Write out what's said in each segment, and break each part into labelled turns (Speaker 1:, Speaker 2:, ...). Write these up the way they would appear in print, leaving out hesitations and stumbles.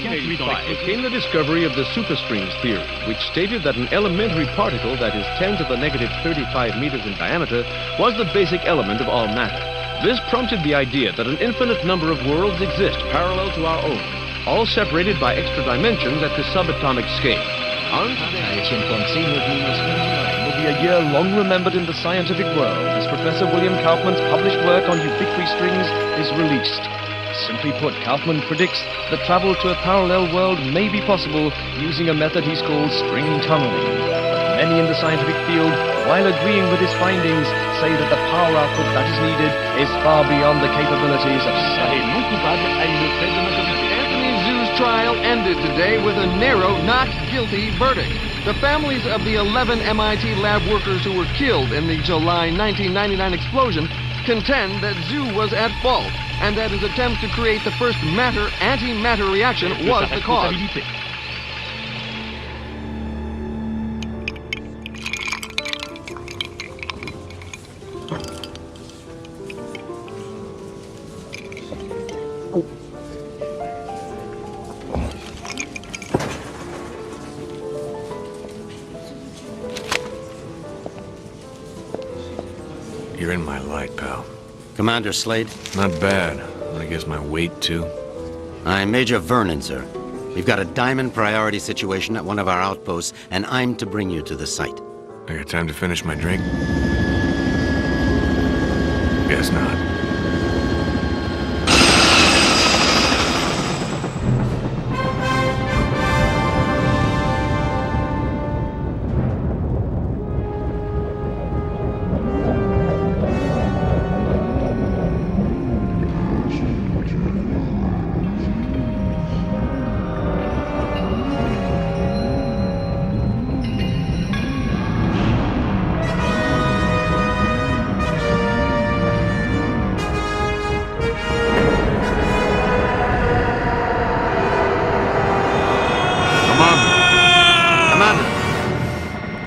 Speaker 1: 1985 came the discovery of the superstrings theory, which stated that an elementary particle that is 10 to the negative 35 meters in diameter was the basic element of all matter. This prompted the idea that an infinite number of worlds exist parallel to our own, all separated by extra dimensions at the subatomic scale. On today, will be a year long remembered in the scientific world as Professor William Kaufman's published work on ubiquitary strings is released. Simply put, Kaufman predicts that travel to a parallel world may be possible using a method he's called string tunneling. Many in the scientific field, while agreeing with his findings, say that the power output that is needed is far beyond the capabilities of science. Anthony Zhu's trial ended today with a narrow not guilty verdict. The families of the 11 MIT lab workers who were killed in the July 1999 explosion contend that Zhu was at fault, and that his attempt to create the first matter-antimatter reaction was the cause.
Speaker 2: You're in my light, pal.
Speaker 3: Commander Slade?
Speaker 2: Not bad. I guess my weight, too.
Speaker 3: I'm Major Vernon, sir. We've got a diamond priority situation at one of our outposts, and I'm to bring you to the site.
Speaker 2: I got time to finish my drink? Guess not.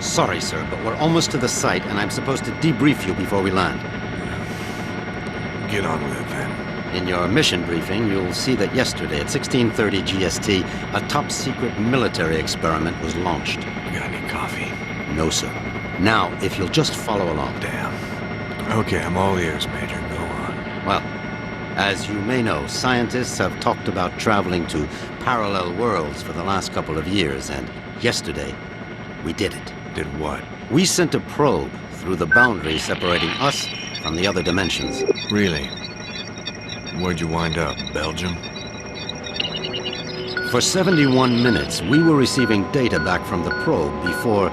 Speaker 3: Sorry, sir, but we're almost to the site, and I'm supposed to debrief you before we land.
Speaker 2: Get on with it, then.
Speaker 3: In your mission briefing, you'll see that yesterday at 16:30 GST, a top-secret military experiment was launched.
Speaker 2: You got any coffee?
Speaker 3: No, sir. Now, if you'll just follow along.
Speaker 2: Damn. Okay, I'm all ears, Major. Go on.
Speaker 3: Well, as you may know, scientists have talked about traveling to parallel worlds for the last couple of years, and yesterday, we did it.
Speaker 2: Did what?
Speaker 3: We sent a probe through the boundary separating us from the other dimensions.
Speaker 2: Really? Where'd you wind up? Belgium?
Speaker 3: For 71 minutes, we were receiving data back from the probe before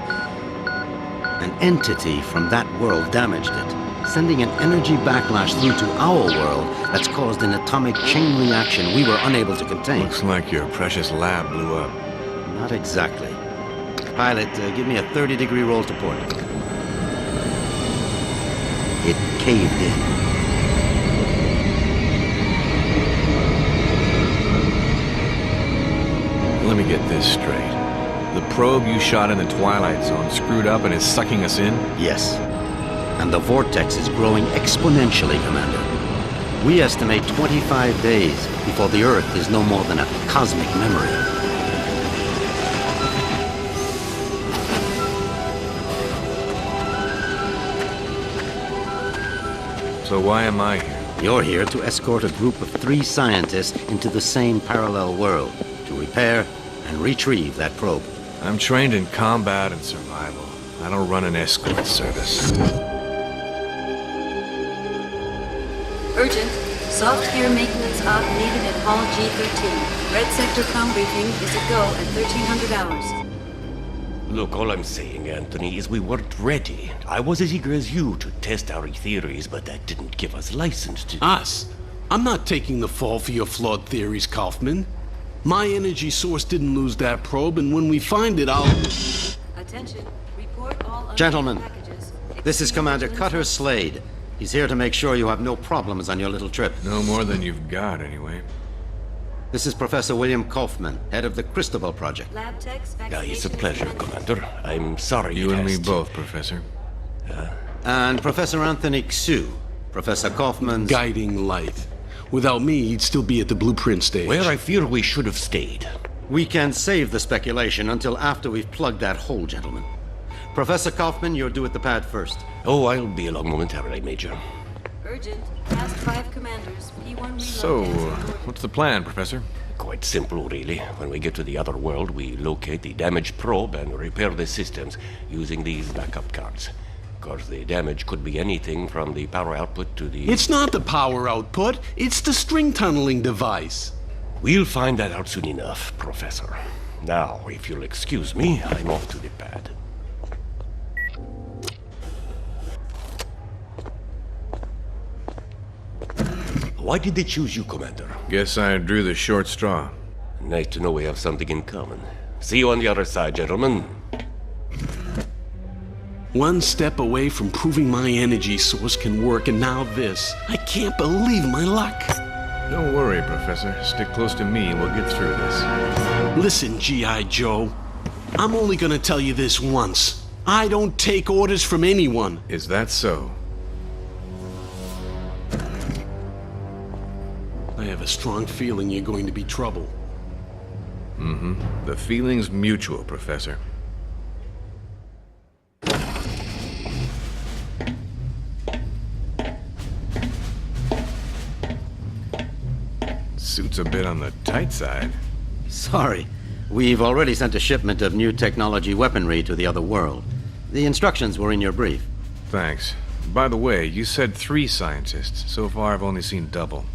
Speaker 3: an entity from that world damaged it, sending an energy backlash through to our world that's caused an atomic chain reaction we were unable to contain.
Speaker 2: Looks like your precious lab blew up.
Speaker 3: Not exactly. Pilot, give me a 30-degree roll to port. It caved in.
Speaker 2: Let me get this straight. The probe you shot in the Twilight Zone screwed up and is sucking us in?
Speaker 3: Yes. And the vortex is growing exponentially, Commander. We estimate 25 days before the Earth is no more than a cosmic memory.
Speaker 2: So why am I here?
Speaker 3: You're here to escort a group of 3 scientists into the same parallel world to repair and retrieve that probe.
Speaker 2: I'm trained in combat and survival. I don't run an escort service.
Speaker 4: Urgent. Soft gear maintenance op needed at Hall G13. Red Sector com briefing is a go at 1300 hours.
Speaker 5: Look, all I'm saying, Anthony, is we weren't ready. I was as eager as you to test our theories, but that didn't give us license to...
Speaker 6: Us? I'm not taking the fall for your flawed theories, Kaufman. My energy source didn't lose that probe, and when we find it, I'll...
Speaker 4: Attention. Report all
Speaker 3: Gentlemen,
Speaker 4: packages.
Speaker 3: this is Commander Cutter Slade. He's here to make sure you have no problems on your little trip.
Speaker 2: No more than you've got, anyway.
Speaker 3: This is Professor William Kaufman, head of the Cristobal Project.
Speaker 4: Lab techs,
Speaker 5: It's a pleasure, Commander. I'm sorry
Speaker 2: You and me
Speaker 5: asked.
Speaker 2: both, Professor.
Speaker 3: And Professor Anthony Xu, Professor Kaufman's...
Speaker 6: Guiding light. Without me, he'd still be at the blueprint stage.
Speaker 5: Where I fear we should have stayed.
Speaker 3: We can save the speculation until after we've plugged that hole, gentlemen. Professor Kaufman, you're due at the pad first.
Speaker 5: Oh, I'll be along momentarily, Major.
Speaker 4: Urgent. Past 5 commanders. P1 reload.
Speaker 2: So, what's the plan, Professor?
Speaker 5: Quite simple, really. When we get to the other world, we locate the damaged probe and repair the systems using these backup cards. Of course, the damage could be anything from the power output to the...
Speaker 6: It's not the power output, it's the string tunneling device.
Speaker 5: We'll find that out soon enough, Professor. Now, if you'll excuse me, I'm off to the pad. Why did they choose you, Commander?
Speaker 2: Guess I drew the short straw.
Speaker 5: Nice to know we have something in common. See you on the other side, gentlemen.
Speaker 6: One step away from proving my energy source can work, and now this. I can't believe my luck.
Speaker 2: Don't worry, Professor. Stick close to me and we'll get through this.
Speaker 6: Listen, G.I. Joe. I'm only gonna tell you this once. I don't take orders from anyone.
Speaker 2: Is that so?
Speaker 6: I have a strong feeling you're going to be trouble.
Speaker 2: Mm-hmm. The feeling's mutual, Professor. Suit's a bit on the tight side.
Speaker 3: Sorry. We've already sent a shipment of new technology weaponry to the other world. The instructions were in your brief.
Speaker 2: Thanks. By the way, you said 3 scientists. So far, I've only seen double.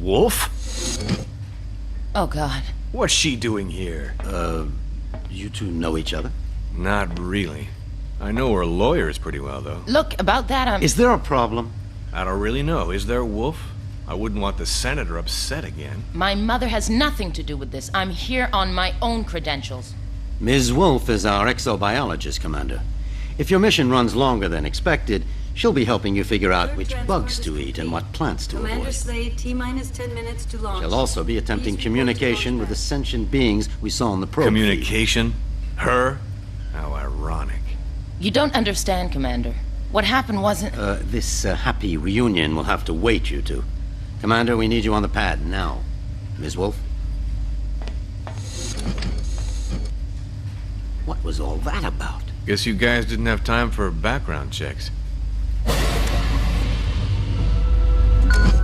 Speaker 5: Wolf?
Speaker 7: Oh, God.
Speaker 2: What's she doing here?
Speaker 3: You two know each other?
Speaker 2: Not really. I know her lawyers pretty well, though.
Speaker 7: Look, about that,
Speaker 3: Is there a problem?
Speaker 2: I don't really know. Is there, Wolf? I wouldn't want the senator upset again.
Speaker 7: My mother has nothing to do with this. I'm here on my own credentials.
Speaker 3: Ms. Wolf is our exobiologist, Commander. If your mission runs longer than expected, she'll be helping you figure out which bugs to eat and what plants to
Speaker 4: Commander
Speaker 3: avoid.
Speaker 4: Slade, T-minus 10 minutes to launch.
Speaker 3: She'll also be attempting
Speaker 4: Please report to
Speaker 3: communication
Speaker 4: launch
Speaker 3: with
Speaker 4: pad.
Speaker 3: the sentient beings we saw in the probe.
Speaker 2: Communication? Her? How ironic.
Speaker 7: You don't understand, Commander. What happened wasn't...
Speaker 3: This happy reunion will have to wait, you two. Commander, we need you on the pad now. Ms. Wolf? What was all that about?
Speaker 2: Guess you guys didn't have time for background checks.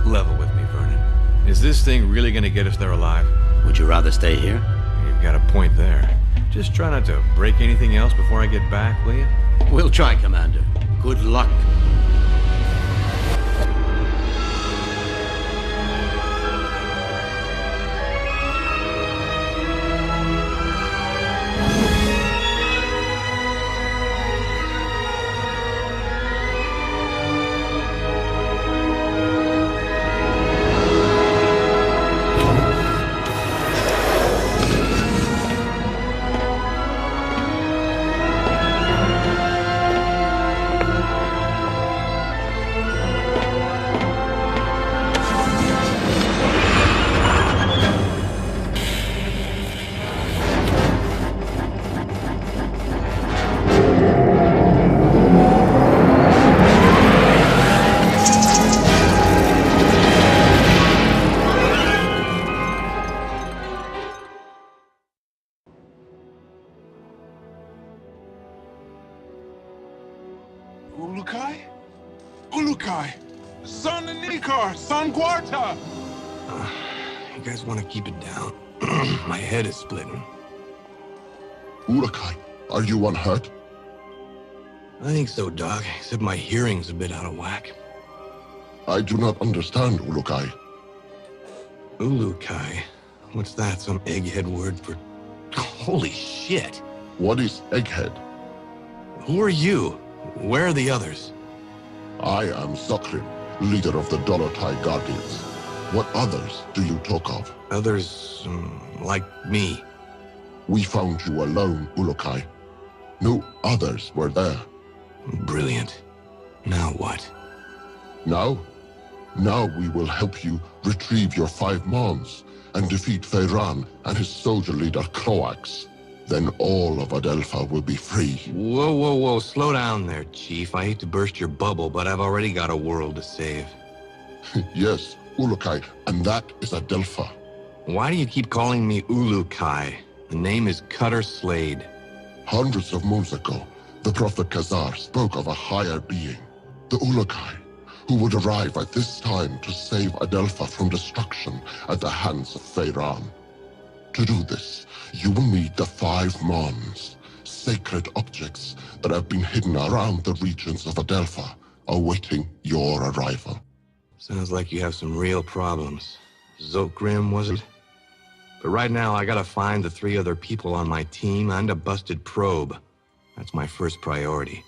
Speaker 2: Level with me, Vernon. Is this thing really gonna get us there alive?
Speaker 3: Would you rather stay here?
Speaker 2: You've got a point there. Just try not to break anything else before I get back, will you?
Speaker 3: We'll try, Commander. Good luck.
Speaker 8: Ulükay? Ulükay! Son Nikar! Son Quarta!
Speaker 9: You guys want to keep it down? My head is splitting.
Speaker 8: Ulükay, are you unhurt?
Speaker 9: I think so, Doc, except my hearing's a bit out of whack.
Speaker 8: I do not understand, Ulükay.
Speaker 9: Ulükay? What's that, some egghead word for... Holy shit!
Speaker 8: What is Egghead?
Speaker 9: Who are you? Where are the others?
Speaker 8: I am Sakrim, leader of the Dolotai Guardians. What others do you talk of?
Speaker 9: Others, like me.
Speaker 8: We found you alone, Ulükay. No others were there.
Speaker 9: Brilliant. Now what?
Speaker 8: Now? Now we will help you retrieve your 5 mons and defeat Feyran and his soldier leader Croax. Then all of Adelpha will be free.
Speaker 9: Whoa, whoa, whoa, slow down there, Chief. I hate to burst your bubble, but I've already got a world to save.
Speaker 8: Yes, Ulükay, and that is Adelpha.
Speaker 9: Why do you keep calling me Ulükay? The name is Cutter Slade.
Speaker 8: Hundreds of moons ago, the Prophet Khazar spoke of a higher being, the Ulükay, who would arrive at this time to save Adelpha from destruction at the hands of Feyran. To do this, you will need the 5 Mons, sacred objects that have been hidden around the regions of Adelpha, awaiting your arrival.
Speaker 9: Sounds like you have some real problems. Zokgrim, was it? But right now, I gotta find the 3 other people on my team and a busted probe. That's my first priority.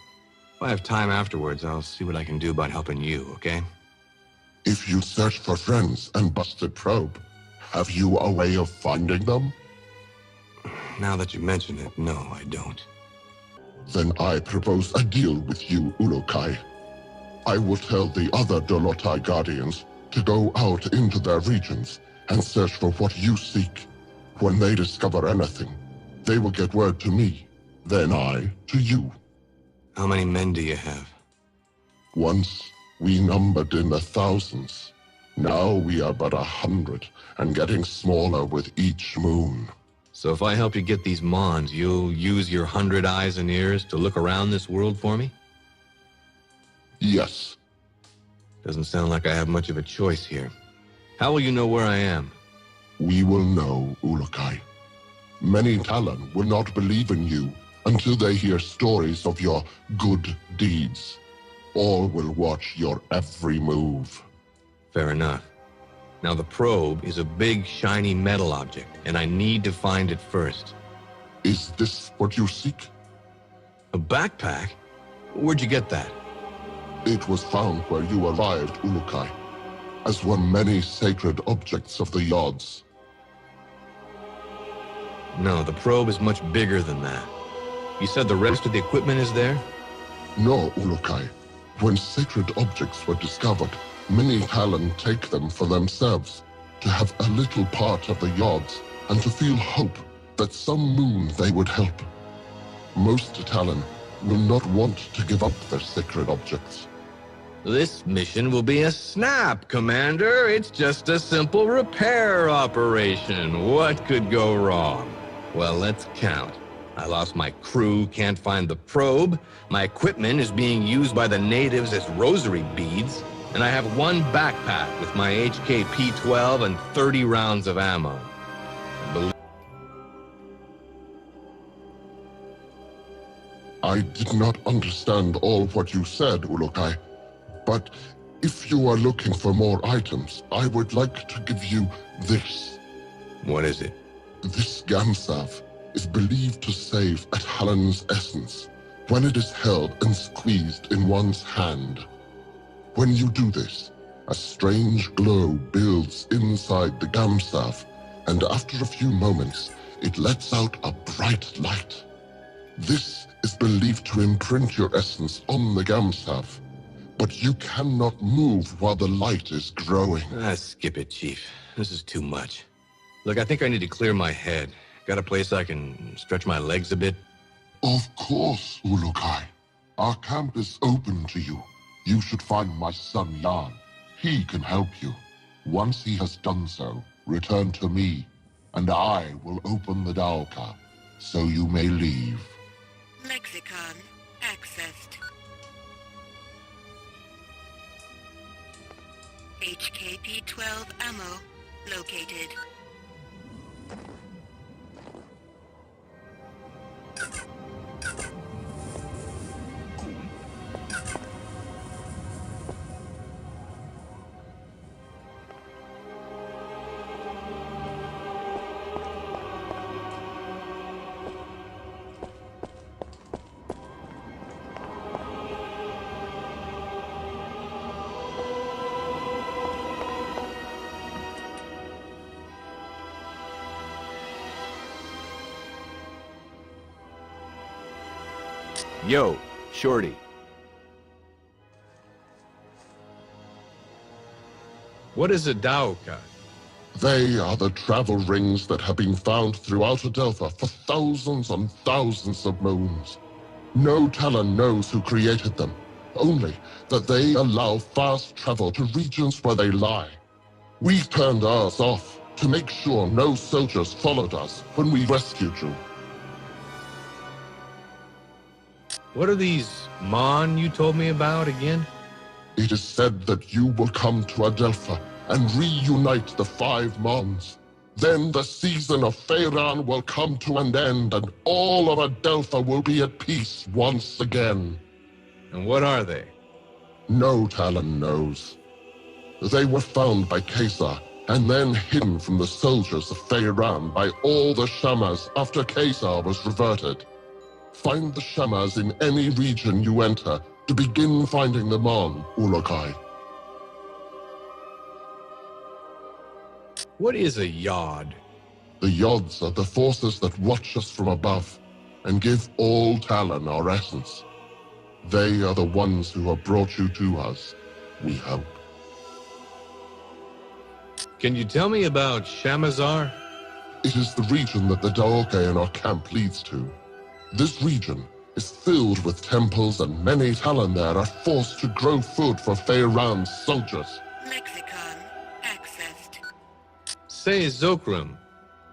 Speaker 9: If I have time afterwards, I'll see what I can do about helping you, okay?
Speaker 8: If you search for friends and busted probe, have you a way of finding them?
Speaker 9: Now that you mention it, no, I don't.
Speaker 8: Then I propose a deal with you, Ulükay. I will tell the other Dolotai Guardians to go out into their regions and search for what you seek. When they discover anything, they will get word to me, then I to you.
Speaker 9: How many men do you have?
Speaker 8: Once, we numbered in the thousands. Now we are but 100, and getting smaller with each moon.
Speaker 9: So if I help you get these Mons, you'll use your 100 eyes and ears to look around this world for me?
Speaker 8: Yes.
Speaker 9: Doesn't sound like I have much of a choice here. How will you know where I am?
Speaker 8: We will know, Ulükay. Many Talon will not believe in you until they hear stories of your good deeds. All will watch your every move.
Speaker 9: Fair enough. Now the probe is a big, shiny metal object, and I need to find it first.
Speaker 8: Is this what you seek?
Speaker 9: A backpack? Where'd you get that?
Speaker 8: It was found where you arrived, Ulükay, as were many sacred objects of the Yods.
Speaker 9: No, the probe is much bigger than that. You said the rest of the equipment is there?
Speaker 8: No, Ulükay. When sacred objects were discovered, many Talon take them for themselves, to have a little part of the Yods, and to feel hope that some moon they would help. Most Talon will not want to give up their sacred objects.
Speaker 9: This mission will be a snap, Commander. It's just a simple repair operation. What could go wrong? Well, let's count. I lost my crew, can't find the probe. My equipment is being used by the natives as rosary beads. And I have 1 backpack with my HK P-12 and 30 rounds of ammo.
Speaker 8: I did not understand all what you said, Ulükay. But if you are looking for more items, I would like to give you this.
Speaker 9: What is it?
Speaker 8: This Gamsav is believed to save a Talon's essence when it is held and squeezed in one's hand. When you do this, a strange glow builds inside the Gamsav, and after a few moments, it lets out a bright light. This is believed to imprint your essence on the Gamsav, but you cannot move while the light is growing.
Speaker 9: Skip it, Chief. This is too much. Look, I think I need to clear my head. Got a place I can stretch my legs a bit?
Speaker 8: Of course, Ulükay. Our camp is open to you. You should find my son Jan. He can help you. Once he has done so, return to me, and I will open the Daoka, so you may leave.
Speaker 10: Lexicon accessed. HKP-12 ammo located.
Speaker 2: Yo, Shorty.
Speaker 9: What is a Daoka?
Speaker 8: They are the travel rings that have been found throughout Adelpha for thousands and thousands of moons. No Talon knows who created them, only that they allow fast travel to regions where they lie. We turned ours off to make sure no soldiers followed us when we rescued you.
Speaker 9: What are these Mon you told me about again?
Speaker 8: It is said that you will come to Adelpha and reunite the 5 Mons. Then the season of Feyran will come to an end and all of Adelpha will be at peace once again.
Speaker 9: And what are they?
Speaker 8: No Talon knows. They were found by Caesar and then hidden from the soldiers of Feyran by all the Shamas after Caesar was reverted. Find the Shamas in any region you enter to begin finding them on, Ulükay.
Speaker 9: What is a Yod?
Speaker 8: The Yods are the forces that watch us from above and give all Talon our essence. They are the ones who have brought you to us, we hope.
Speaker 9: Can you tell me about Shamazar?
Speaker 8: It is the region that the Daoke in our camp leads to. This region is filled with temples and many Talon there are forced to grow food for Feyran's soldiers.
Speaker 10: Lexicon accessed.
Speaker 9: Say, Zokrim,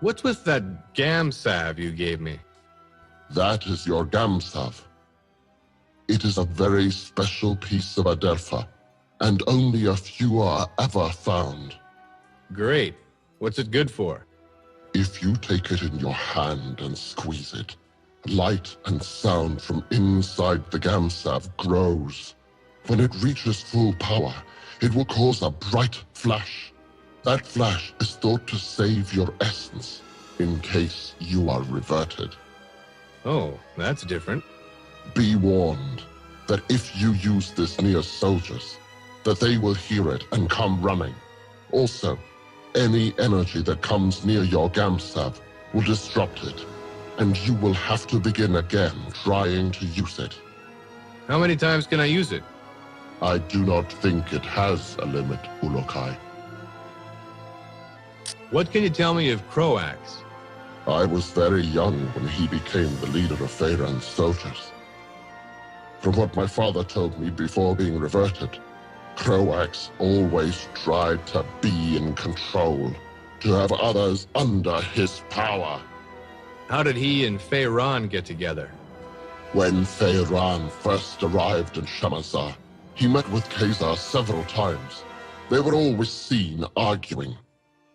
Speaker 9: what's with that Gamsav you gave me?
Speaker 8: That is your Gamsav. It is a very special piece of Adelpha, and only a few are ever found.
Speaker 9: Great. What's it good for?
Speaker 8: If you take it in your hand and squeeze it, light and sound from inside the Gamsav grows. When it reaches full power, it will cause a bright flash. That flash is thought to save your essence, in case you are reverted.
Speaker 9: Oh, that's different.
Speaker 8: Be warned that if you use this near soldiers, that they will hear it and come running. Also, any energy that comes near your Gamsav will disrupt it, and you will have to begin again trying to use it.
Speaker 9: How many times can I use it?
Speaker 8: I do not think it has a limit, Ulükay.
Speaker 9: What can you tell me of Croax?
Speaker 8: I was very young when he became the leader of Feyran's soldiers. From what my father told me before being reverted, Croax always tried to be in control, to have others under his power.
Speaker 9: How did he and Feyran get together?
Speaker 8: When Feyran first arrived in Shamazar, he met with Caesar several times. They were always seen arguing.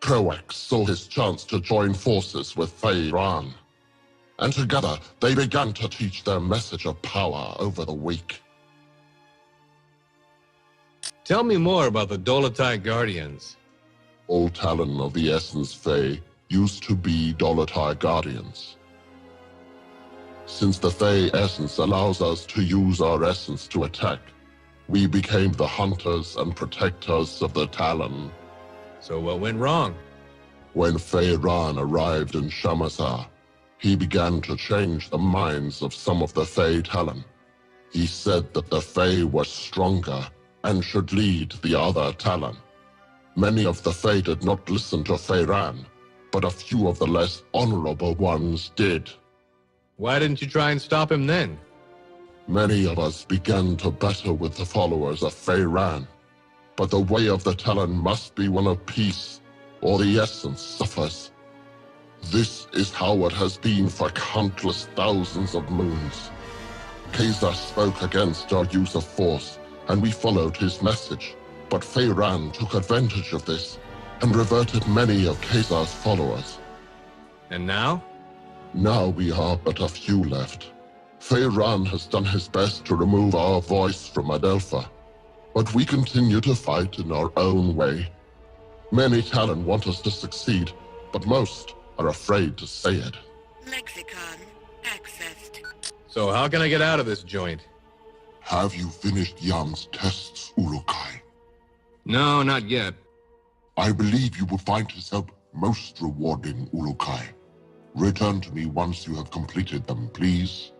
Speaker 8: Croax saw his chance to join forces with Feyran, and together they began to teach their message of power over the weak.
Speaker 9: Tell me more about the Dolotai Guardians.
Speaker 8: All Talon of the Essence Fey used to be Dolotai Guardians. Since the Fey Essence allows us to use our essence to attack, we became the hunters and protectors of the Talon.
Speaker 9: So what went wrong?
Speaker 8: When Feyran arrived in Shamazar, he began to change the minds of some of the Fey Talon. He said that the Fey were stronger and should lead the other Talon. Many of the Fey did not listen to Feyran, but a few of the less honorable ones did.
Speaker 9: Why didn't you try and stop him then?
Speaker 8: Many of us began to battle with the followers of Feyran, but the way of the Talon must be one of peace, or the essence suffers. This is how it has been for countless thousands of moons. Caesar spoke against our use of force, and we followed his message, but Feyran took advantage of this and reverted many of Caesar's followers.
Speaker 9: And now?
Speaker 8: Now we are but a few left. Feyran has done his best to remove our voice from Adelpha, but we continue to fight in our own way. Many Talon want us to succeed, but most are afraid to say it.
Speaker 10: Lexicon accessed.
Speaker 9: So how can I get out of this joint?
Speaker 8: Have you finished Yam's tests, Ulükay?
Speaker 9: No, not yet.
Speaker 8: I believe you will find his help most rewarding, Ulükay. Return to me once you have completed them, please.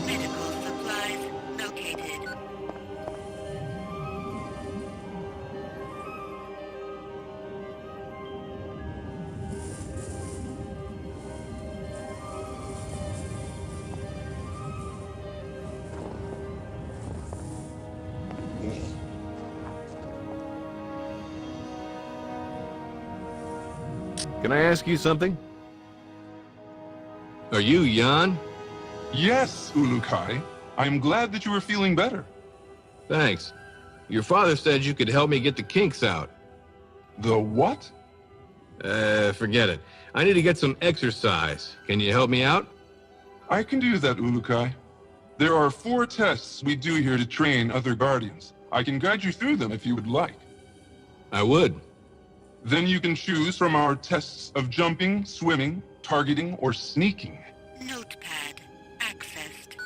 Speaker 10: Medical supplies located.
Speaker 2: Can I ask you something?
Speaker 9: Are you Jan?
Speaker 11: Yes, Ulükay. I'm glad that you are feeling better.
Speaker 9: Thanks. Your father said you could help me get the kinks out.
Speaker 11: The what?
Speaker 9: Forget it. I need to get some exercise. Can you help me out?
Speaker 11: I can do that, Ulükay. There are 4 tests we do here to train other Guardians. I can guide you through them if you would like.
Speaker 9: I would.
Speaker 11: Then you can choose from our tests of jumping, swimming, targeting, or sneaking.
Speaker 10: Notepad accessed.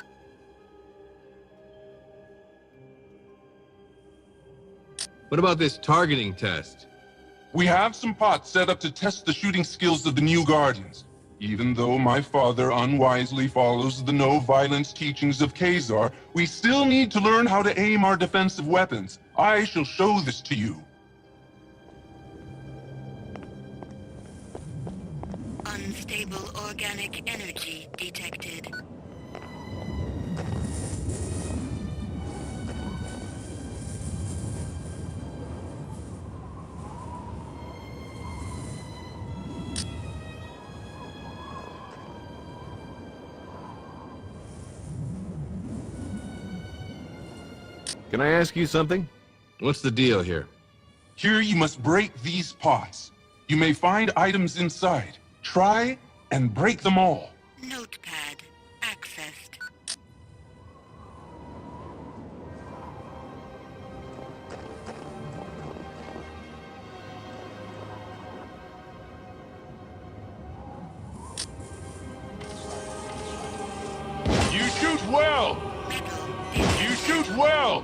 Speaker 9: What about this targeting test?
Speaker 11: We have some pots set up to test the shooting skills of the new Guardians. Even though my father unwisely follows the no-violence teachings of Khazar, we still need to learn how to aim our defensive weapons. I shall show this to you.
Speaker 10: Unstable organic energy detected.
Speaker 2: Can I ask you something?
Speaker 9: What's the deal here?
Speaker 11: Here you must break these pots. You may find items inside. Try and break them all.
Speaker 10: Notepad accessed.
Speaker 11: You shoot well! You shoot well!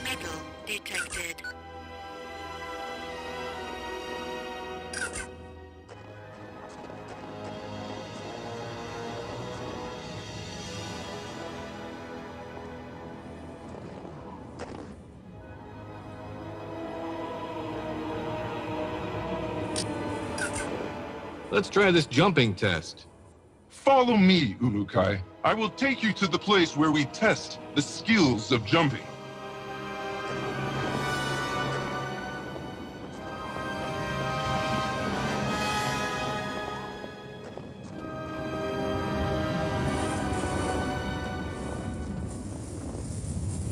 Speaker 10: Metal detected.
Speaker 9: Let's try this jumping test.
Speaker 11: Follow me, Ulükay. I will take you to the place where we test the skills of jumping.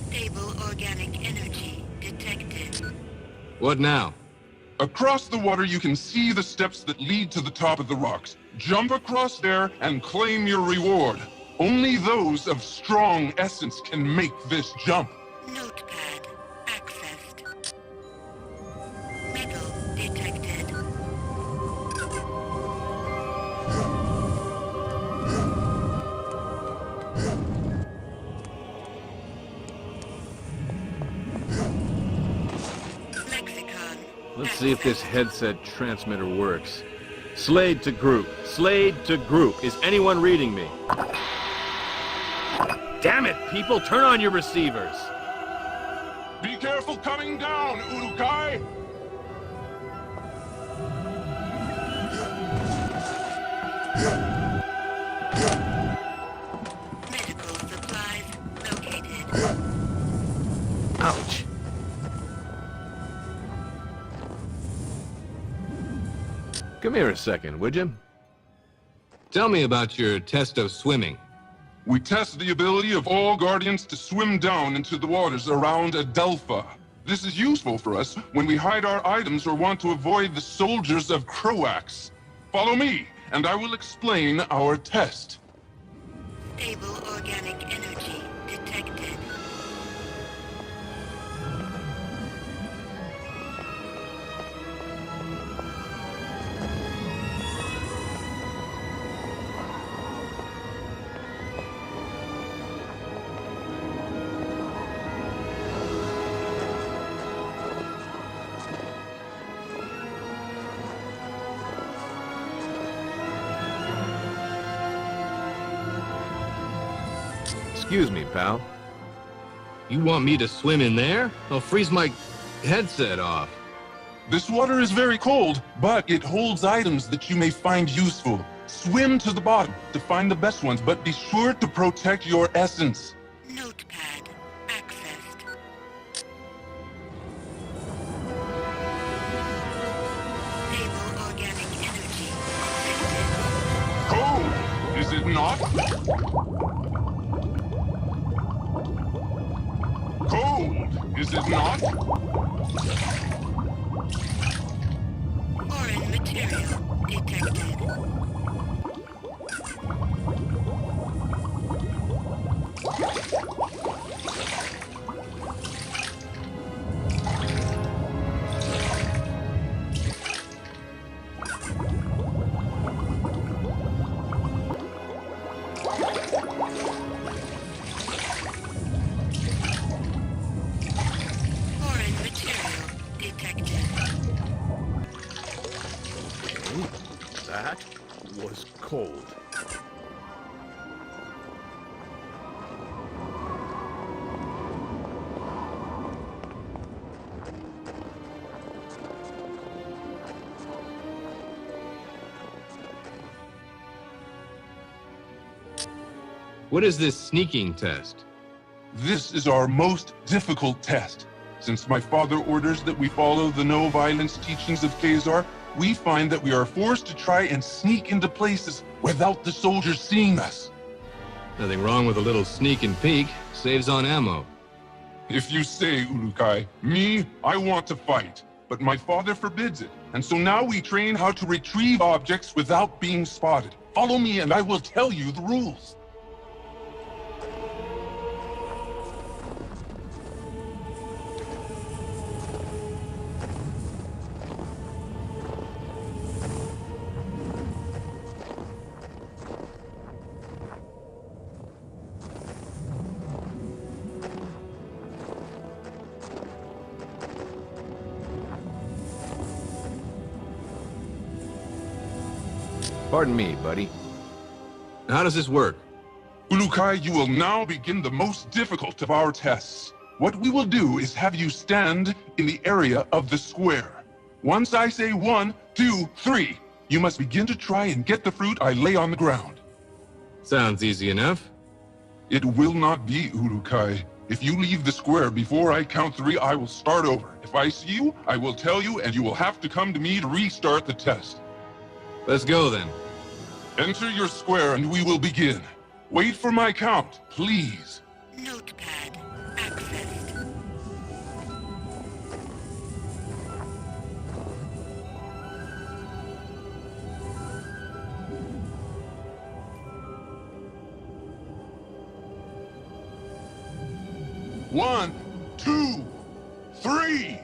Speaker 10: Stable organic energy detected.
Speaker 9: What now?
Speaker 11: Across the water, you can see the steps that lead to the top of the rocks. Jump across there and claim your reward. Only those of strong essence can make this jump.
Speaker 10: Notepad accessed. Metal detected. Lexicon.
Speaker 2: Let's see if this headset transmitter works. Slade to group. Slade to group. Is anyone reading me? Damn it, people! Turn on your receivers!
Speaker 11: Be careful coming down, Ulükay!
Speaker 10: Medical supplies located.
Speaker 2: Ouch. Come here a second, would you?
Speaker 9: Tell me about your test of swimming.
Speaker 11: We test the ability of all Guardians to swim down into the waters around Adelpha. This is useful for us when we hide our items or want to avoid the soldiers of Croax. Follow me, and I will explain our test.
Speaker 10: Stable organic energy detected.
Speaker 2: Excuse me, pal.
Speaker 9: You want me to swim in there? I'll freeze my headset off.
Speaker 11: This water is very cold, but it holds items that you may find useful. Swim to the bottom to find the best ones, but be sure to protect your essence.
Speaker 10: Notepad accessed. Stable organic energy detected.
Speaker 11: Cold, is it not? Cold, is it not?
Speaker 10: Foreign material detected. Foreign material detected.
Speaker 6: That was cold.
Speaker 9: What is this sneaking test?
Speaker 11: This is our most difficult test. Since my father orders that we follow the no-violence teachings of Khazar, we find that we are forced to try and sneak into places without the soldiers seeing us.
Speaker 9: Nothing wrong with a little sneak and peek. Saves on ammo.
Speaker 11: If you say, Ulükay, me, I want to fight, but my father forbids it. And so now we train how to retrieve objects without being spotted. Follow me and I will tell you the rules.
Speaker 2: Pardon me, buddy.
Speaker 9: How does this work?
Speaker 11: Ulükay, you will now begin the most difficult of our tests. What we will do is have you stand in the area of the square. Once I say 1, 2, 3, you must begin to try and get the fruit I lay on the ground.
Speaker 9: Sounds easy enough.
Speaker 11: It will not be, Ulükay. If you leave the square before I count 3, I will start over. If I see you, I will tell you, and you will have to come to me to restart the test.
Speaker 9: Let's go then.
Speaker 11: Enter your square and we will begin. Wait for my count, please.
Speaker 10: Notepad accessed.
Speaker 11: One, 2, 3.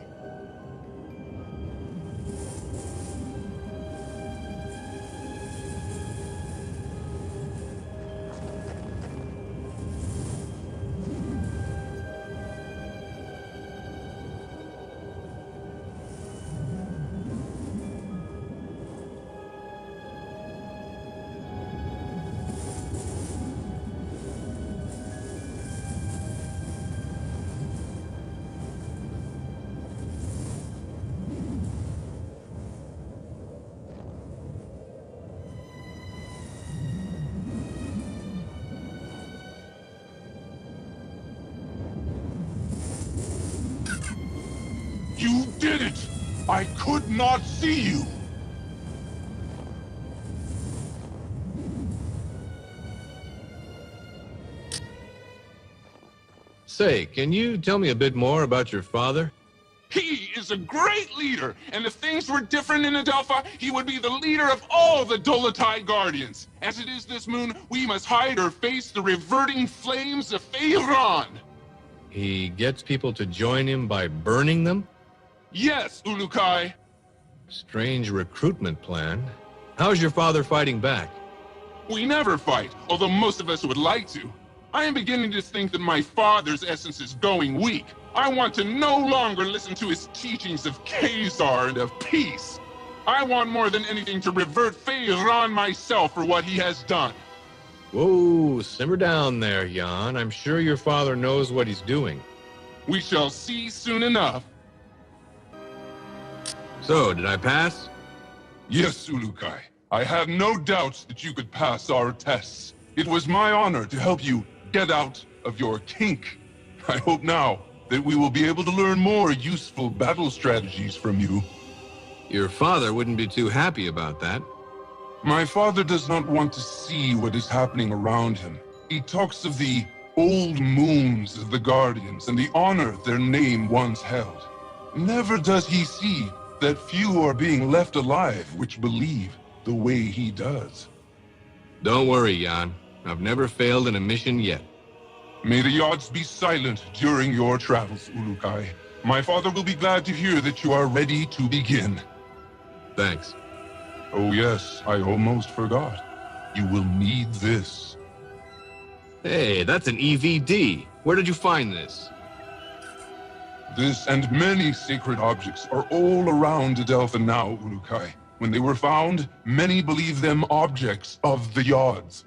Speaker 11: You did it! I could not see you!
Speaker 9: Say, can you tell me a bit more about your father?
Speaker 11: He is a great leader, and if things were different in Adelpha, he would be the leader of all the Dolotai Guardians. As it is this moon, we must hide or face the reverting flames of Feyran.
Speaker 9: He gets people to join him by burning them?
Speaker 11: Yes, Ulükay.
Speaker 9: Strange recruitment plan. How's your father fighting back?
Speaker 11: We never fight, although most of us would like to. I am beginning to think that my father's essence is going weak. I want to no longer listen to his teachings of Khazar and of peace. I want more than anything to revert Feyran myself for what he has done.
Speaker 9: Whoa, simmer down there, Jan. I'm sure your father knows what he's doing.
Speaker 11: We shall see soon enough.
Speaker 9: So, did I pass?
Speaker 11: Yes, Ulükay. I have no doubts that you could pass our tests. It was my honor to help you get out of your kink. I hope now that we will be able to learn more useful battle strategies from you.
Speaker 9: Your father wouldn't be too happy about that.
Speaker 11: My father does not want to see what is happening around him. He talks of the old moons of the Guardians and the honor their name once held. Never does he see that few are being left alive which believe the way he does.
Speaker 9: Don't worry, Jan. I've never failed in a mission yet.
Speaker 11: May the odds be silent during your travels, Ulükay. My father will be glad to hear that you are ready to begin.
Speaker 9: Thanks.
Speaker 11: Oh yes, I almost forgot. You will need this.
Speaker 9: Hey, that's an EVD. Where did you find this?
Speaker 11: This and many sacred objects are all around Adelpha now, Ulükay. When they were found, many believe them objects of the Yods.